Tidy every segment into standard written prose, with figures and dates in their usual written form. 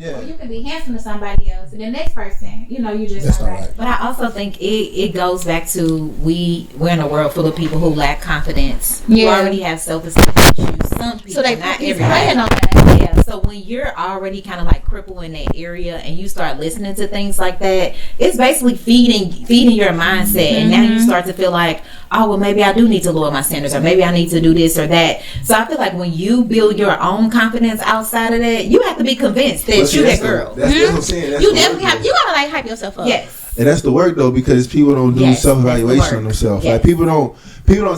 Yeah. Or you can be handsome to somebody else, and the next person, you just That's all not right. But I also think it goes back to we're in a world full of people who lack confidence, who already have self-esteem issues. Some people, So they not playing everybody. on that. Yeah, so when you're already kind of like crippled in that area and you start listening to things like that, it's basically feeding your mindset. And now you start to feel like, oh, well, maybe I do need to lower my standards, or maybe I need to do this or that. So I feel like when you build your own confidence outside of that, you have to be convinced that you're that girl. That's what I'm saying. That's You definitely have. You gotta like hype yourself up. Yes. And that's the work though, because people don't do self-evaluation on themselves. Yes. Like people don't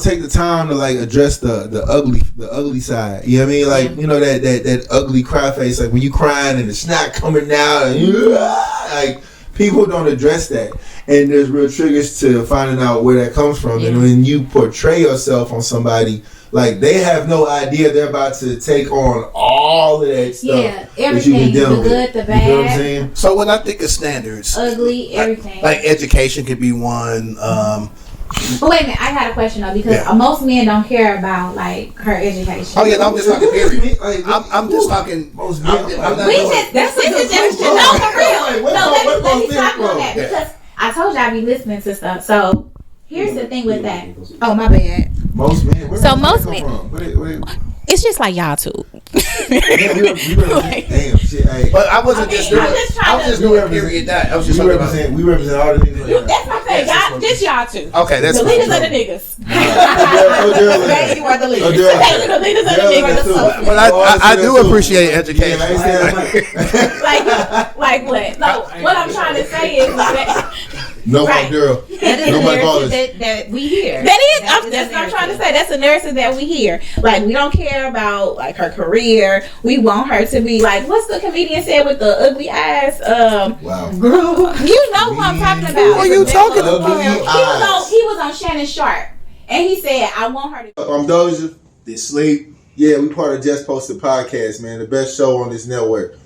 take the time to like address the ugly side. You know what I mean? Like that ugly cry face, like when you crying and the snot coming out, and like people don't address that. And there's real triggers to finding out where that comes from. And when you portray yourself on somebody, like they have no idea they're about to take on all of that stuff. Yeah, everything, the good, the bad. You know what I'm saying? So when I think of standards, Ugly, everything. like education could be one. But wait a minute, I got a question though, because most men don't care about like her education. Oh yeah, no, I'm just talking period. I'm just talking. Most men. This is just no, for real. Let me stop on that because I told you I be listening to stuff. So here's the thing with that. Oh my bad. Most men. So most men. It's just like y'all too. Damn shit. Hey. But I wasn't just doing. I was just doing period. That I was just we represent all the niggas. That's my thing. Y'all, just y'all two. Okay, that's the leaders of the niggas. You are the leader. The leaders of the niggas. But I do appreciate education. Like what? No, what I'm trying to say is that. No my girl. That is no the my narrative that we hear. That is. That's what I'm trying to say. That's the narrative that we hear. Like we don't care about like her career. We want her to be like, what's the comedian said with the ugly eyes? Wow. Girl, you know who I'm talking about. Who are you talking about? He was on Shannon Sharp, and he said, "I want her to." I'm Dosia. This sleep. Yeah, we part of Just Posted Podcast, man. The best show on this network.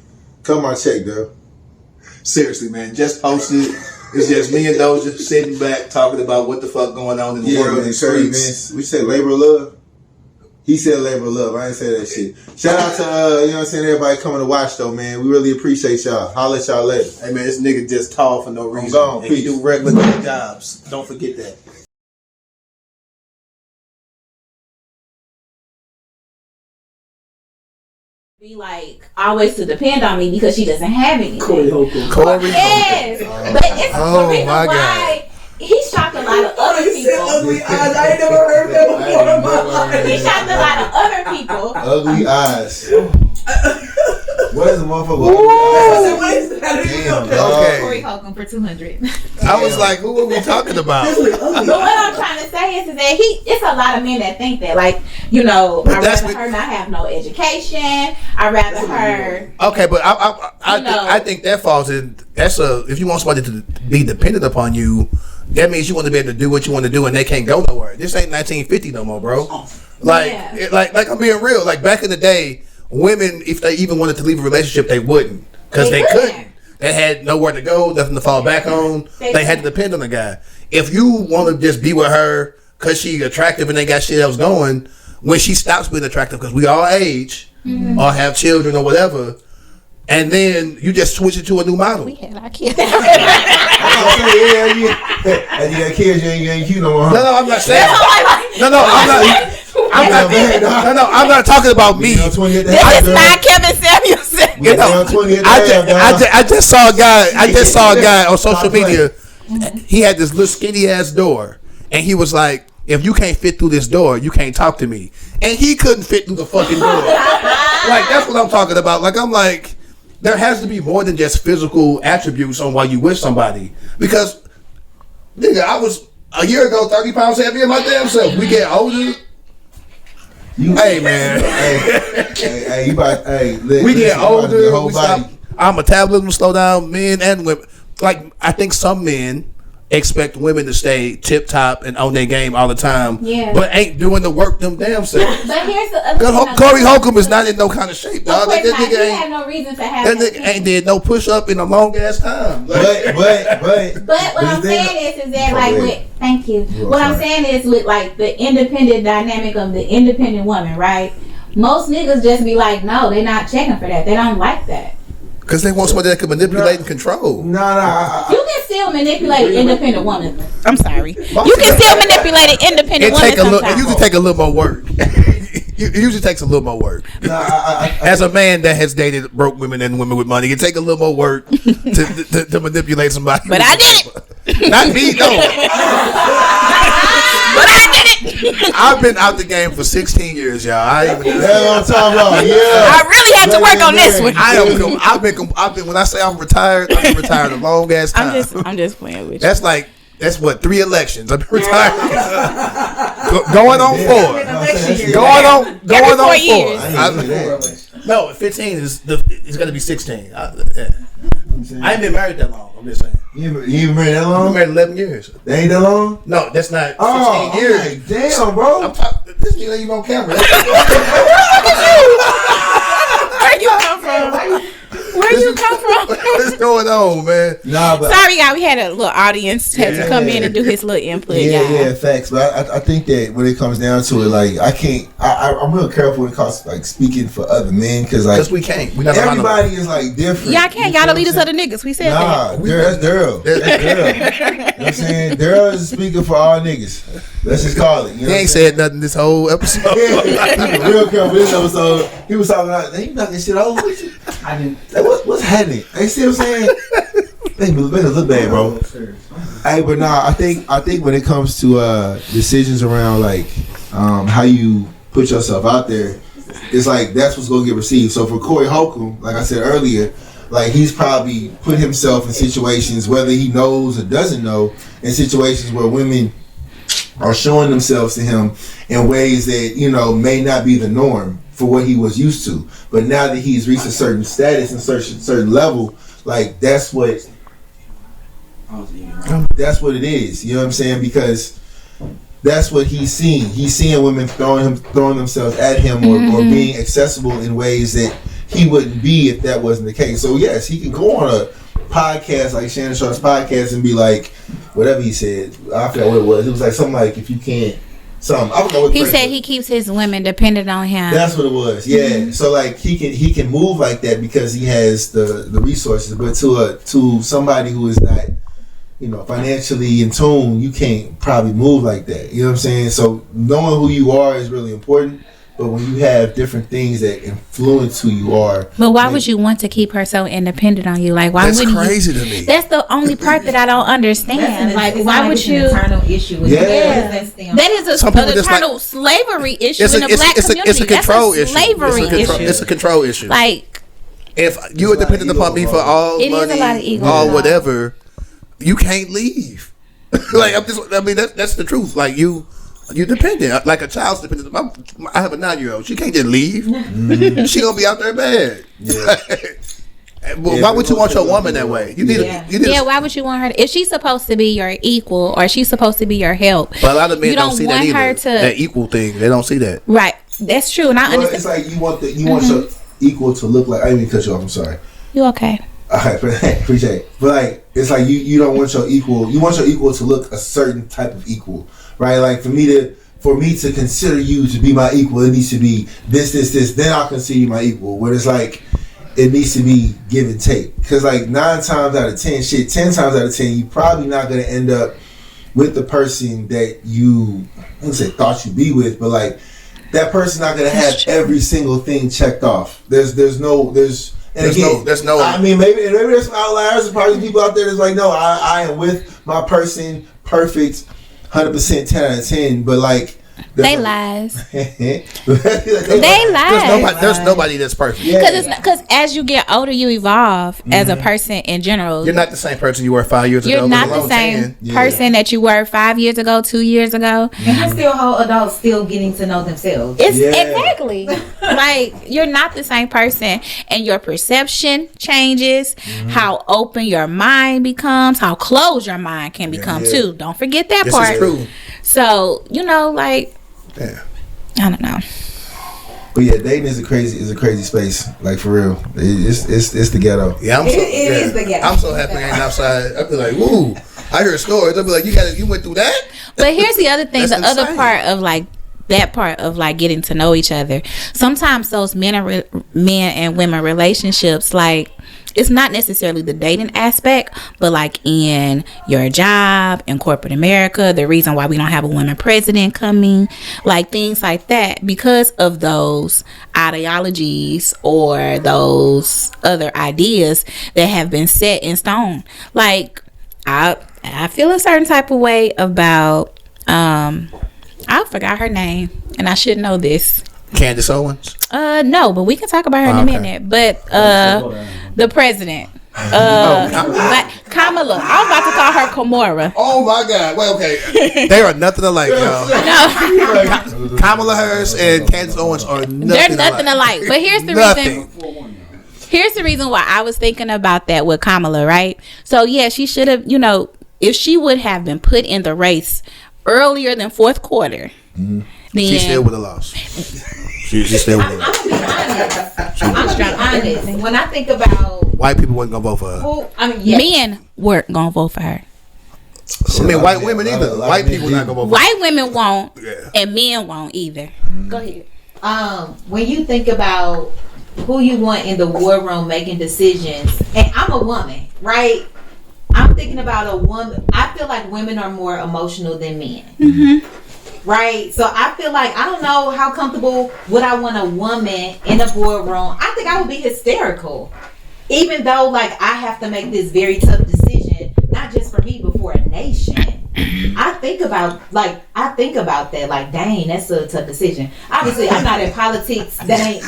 Come on, check, girl. Seriously, man. Just posted. It's just me and Doja sitting back talking about what the fuck going on in the world and the streets. We said labor of love. He said labor of love. I ain't say that shit. Shout out to you know what I'm saying, everybody coming to watch though, man. We really appreciate y'all. Holla at y'all later. Hey man, this nigga just tall for no reason. Gone. And he do regular jobs. Don't forget that. Be like always to depend on me because she doesn't have anything. Corey Holcomb. Yes, but it's the reason why he shocked a lot of other people. Ugly eyes. I ain't never heard that before in my life. He shocked a lot of other people. Ugly eyes. What is the motherfucker? Damn, Okay. Corey Holcomb for 200. I was like, who are we talking about? But what I'm trying to say is that it's a lot of men that think that, like, I'd rather her not have no education. I'd rather her. Okay, but I think that falls in. If you want somebody to be dependent upon you, that means you want to be able to do what you want to do, and they can't go nowhere. This ain't 1950 no more, bro. Like I'm being real. Like back in the day, women, if they even wanted to leave a relationship, they wouldn't because they couldn't. They had nowhere to go, nothing to fall back on. They had to depend on the guy. If you want to just be with her because she's attractive and they got shit else going, when she stops being attractive, because we all age or have children or whatever, and then you just switch it to a new model. We had our kids. And you got kids, you ain't cute no more. No, I'm not saying. I'm not talking about me. This is not Kevin Samuelson. I just saw a guy on social media. He had this little skinny ass door, and he was like, "If you can't fit through this door, you can't talk to me." And he couldn't fit through the fucking door. Like that's what I'm talking about. Like I'm like, there has to be more than just physical attributes on why you with somebody. Because, nigga, I was a year ago 30 pounds heavier than my damn self. We get older. Hey man, we get older. We stop. Our metabolism slow down. Men and women. Like I think some men expect women to stay tip top and on their game all the time. Yeah. But ain't doing the work them damn self. But here's the other thing. Corey Holcomb is not in no kind of shape, dog. That nigga ain't had no reason to have that nigga ain't did no push up in a long ass time. But what I'm saying is that like with thank you. What I'm saying is with like the independent dynamic of the independent woman, right? Most niggas just be like, no, they're not checking for that. They don't like that. Because they want somebody that can manipulate and control. You can still manipulate an independent woman. I'm sorry. You can still manipulate an independent woman. It usually take a little more work. It usually takes a little more work. As a man that has dated broke women and women with money, it takes a little more work to manipulate somebody. But I did it. Not me, no. But I did it. I've been out the game for 16 years, y'all. That's what I'm talking about. Yeah. I really had to work on this one. I've been. When I say I'm retired, I've been retired a long ass time. I'm just playing with you. That's what 3 elections. I've been retired. Going on 4. Going on 4 years. No, 15 is it's gonna be 16. I ain't been married that long. I'm just saying. You ain't married that long? I'm married 11 years. That ain't that long? No, that's not 16 years. Like, damn, bro. This nigga ain't even on camera. Where you come from? Where you come from? What's going on, man? Sorry, y'all. We had a little audience had to come in and do his little input. Yeah, facts. But I think that when it comes down to it, like I'm real careful when it comes to, like, speaking for other men because we can't. Everybody is like different. Y'all can't. Y'all the leaders of the niggas. We said that. That's Daryl. That's Daryl. You know what I'm saying? Daryl is speaking for all niggas. Let's just call it. You know he ain't said nothing this whole episode. Real careful this episode. He was talking about you knocking shit over with you. I didn't. What's happening? You see what I'm saying? Make it look bad, bro. Hey, but nah, I think when it comes to decisions around like how you put yourself out there, it's like that's what's gonna get received. So for Corey Holcomb, like I said earlier, like he's probably put himself in situations, whether he knows or doesn't know, in situations where women are showing themselves to him in ways that, you know, may not be the norm for what he was used to. But now that he's reached a certain status and certain level, like that's what it is. You know what I'm saying? Because that's what he's seeing. He's seeing women throwing themselves at him or being accessible in ways that he wouldn't be if that wasn't the case. So yes, he can go on a podcast like Shannon Sharp's podcast and be like, whatever he said, I forgot what it was. It was like something like, if you can't, something. I don't know what he said. He keeps his women dependent on him. That's what it was. Yeah. So like he can move like that because he has the resources. But to somebody who is not, you know, financially in tune, you can't probably move like that. You know what I'm saying? So knowing who you are is really important. But when you have different things that influence who you are. But why would you want to keep her so independent on you? Like, why would you? That's crazy to me. That's the only part that I don't understand. Like, why would you? It's an internal issue. That is an internal slavery issue in the black community. It's a control issue. Slavery issue. It's a control issue. Like, if you are dependent upon me for all money, all whatever, you can't leave. Like, that's the truth. Like you're dependent, like a child's dependent. I have a 9-year-old. She can't just leave. She gonna be out there bad. Yeah. Why would you want your woman that way? You need. Why would you want her? If she's supposed to be your equal or she's supposed to be your help, but a lot of men don't see that either. That equal thing, they don't see that. Right. That's true, and I understand. It's like you want your equal to look like. I didn't mean to cut you off. I'm sorry. You okay? All right, appreciate it. But like, it's like you don't want your equal. You want your equal to look a certain type of equal, right? Like for me to consider you to be my equal, it needs to be this. Then I'll consider you my equal. Where it's like it needs to be give and take. Because like 9 times out of 10, 10 times out of 10, you're probably not gonna end up with the person that you thought you'd be with, but like that person's not gonna have every single thing checked off. There's no. I mean, maybe there's some outliers. There's probably people out there that's like, no, I am with my person, perfect, 100%, 10 out of 10. But like, they lies. They lies. There's nobody that's perfect. Because as you get older, you evolve as a person in general. You're not the same person you were 5 years ago. You're not the same person that you were 5 years ago, 2 years ago. And you're still whole adults, still getting to know themselves. Exactly. Like, you're not the same person, and your perception changes. How open your mind becomes, how closed your mind can become too. Don't forget that part. This is true. So, you know, like, I don't know. But yeah, dating is a crazy space. Like, for real, it's the ghetto. Yeah, it is the ghetto. I'm so happy I ain't outside. I be like, woo! I hear stories. I be like, you went through that. But here's the other thing. The other part of like that part of like getting to know each other. Sometimes those men and women relationships, like it's not necessarily the dating aspect, but like in your job, in corporate America, the reason why we don't have a woman president coming, like things like that, because of those ideologies or those other ideas that have been set in stone. Like I feel a certain type of way about I forgot her name, and I should know this. Candace Owens? No, but we can talk about her in a minute. But the president, Kamala. I was about to call her Kamora. Oh my God! Well, okay, they are nothing alike, y'all. No, Kamala Harris and Candace Owens are nothing. they're nothing alike. But here's the reason. Here's the reason why I was thinking about that with Kamala, right? So yeah, she should have. If she would have been put in the race earlier than fourth quarter. Then She still would have lost. She still would have lost. I'm honest. When I think about White people wasn't gonna vote for her. men weren't gonna vote for her. I mean, white women either. White people not gonna vote for her. White women won't, and men won't either. Go ahead. When you think about who you want in the war room making decisions, and I'm a woman, right? I'm thinking about a woman. I feel like women are more emotional than men. Mm-hmm. Right? So I feel like, I don't know how comfortable would I want a woman in a boardroom. I think I would be hysterical. Even though, like, I have to make this very tough decision, not just for me, but for a nation. I think about that, like, dang, that's a tough decision. Obviously, I'm not in politics. That ain't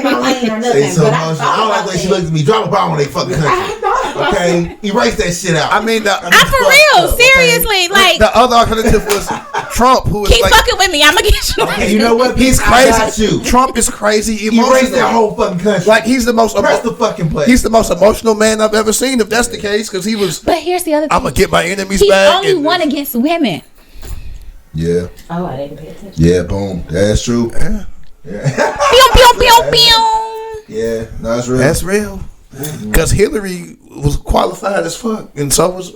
my lane or nothing. So but I don't like when she looks at me. Drop a bomb on they fucking country. Okay, erase that shit out. I mean, I'm for real, seriously. Like, the other alternative was Trump, who was keep like, fucking with me. I'ma get you. Okay, you know what? he's I got crazy. you. Trump is crazy Erase emotional. that whole fucking country. Like, he's the most press the fucking play. He's the most emotional man I've ever seen. If that's the case, because he was. But here's the other thing. I'm gonna get my enemies He's back. only one against women. Yeah. Oh, I didn't pay attention. Yeah, boom. That's true. Yeah. Pew, pew, pew, pew. Yeah, no, that's real. That's real. Because Hillary was qualified as fuck, and so was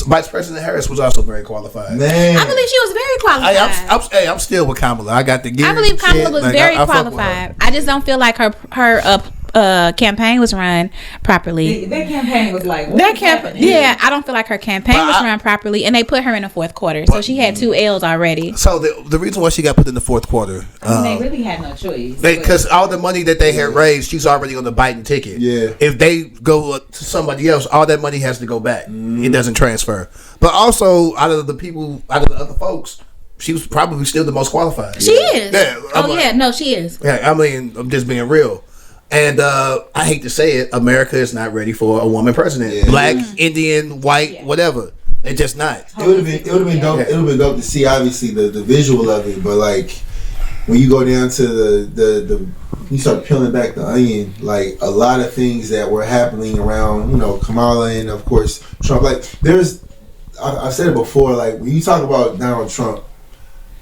Vice President Harris was also very qualified. Man, I believe she was very qualified. I'm still with Kamala. I got the gear. I believe Kamala was very I fuck with her. qualified. I just don't feel like her campaign was run properly. Their campaign was like, yeah, I don't feel like her campaign was run properly, and they put her in the fourth quarter, so she had 2 L's already. So the reason why she got put in the fourth quarter, they really had no choice. Because all the money that they had raised, she's already on the Biden ticket. Yeah. If they go to somebody else, all that money has to go back. It doesn't transfer. But also, out of the other folks, she was probably still the most qualified. She is. Yeah, she is. Yeah, I mean, I'm just being real. And I hate to say it, America is not ready for a woman president. Yeah. Black, Indian, white, whatever. They're just not. It would have been dope. It would have been dope to see, obviously, the visual of it. But like when you go down to the you start peeling back the onion, like a lot of things that were happening around, Kamala and of course Trump. Like I've said it before. Like when you talk about Donald Trump,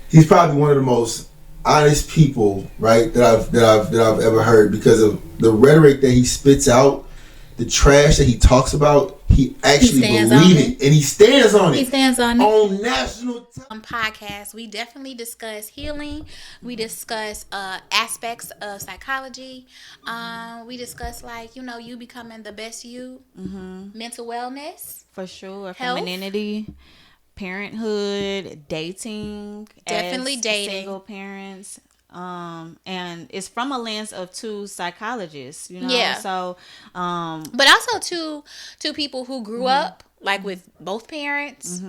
he's probably one of the most honest people, right, that I've ever heard, because of the rhetoric that he spits out, the trash that he talks about. He actually believes it, and he stands on it. He stands on it. On national podcast, we definitely discuss healing. We discuss aspects of psychology. We discuss you becoming the best you, mental wellness, for sure, health, femininity, parenthood, dating, definitely dating, single parents, and it's from a lens of 2 psychologists, Yeah. So, but also two people who grew up like with both parents,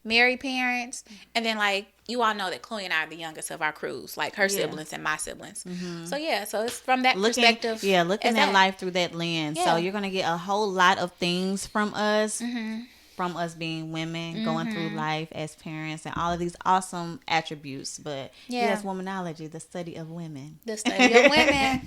married parents, and then you all know that Chloe and I are the youngest of our crews, like her siblings and my siblings. So so it's from that perspective. Yeah, looking at life through that lens. Yeah. So you're gonna get a whole lot of things from us. From us being women, going through life as parents, and all of these awesome attributes. But yes, Womanology, the study of women. The study of women.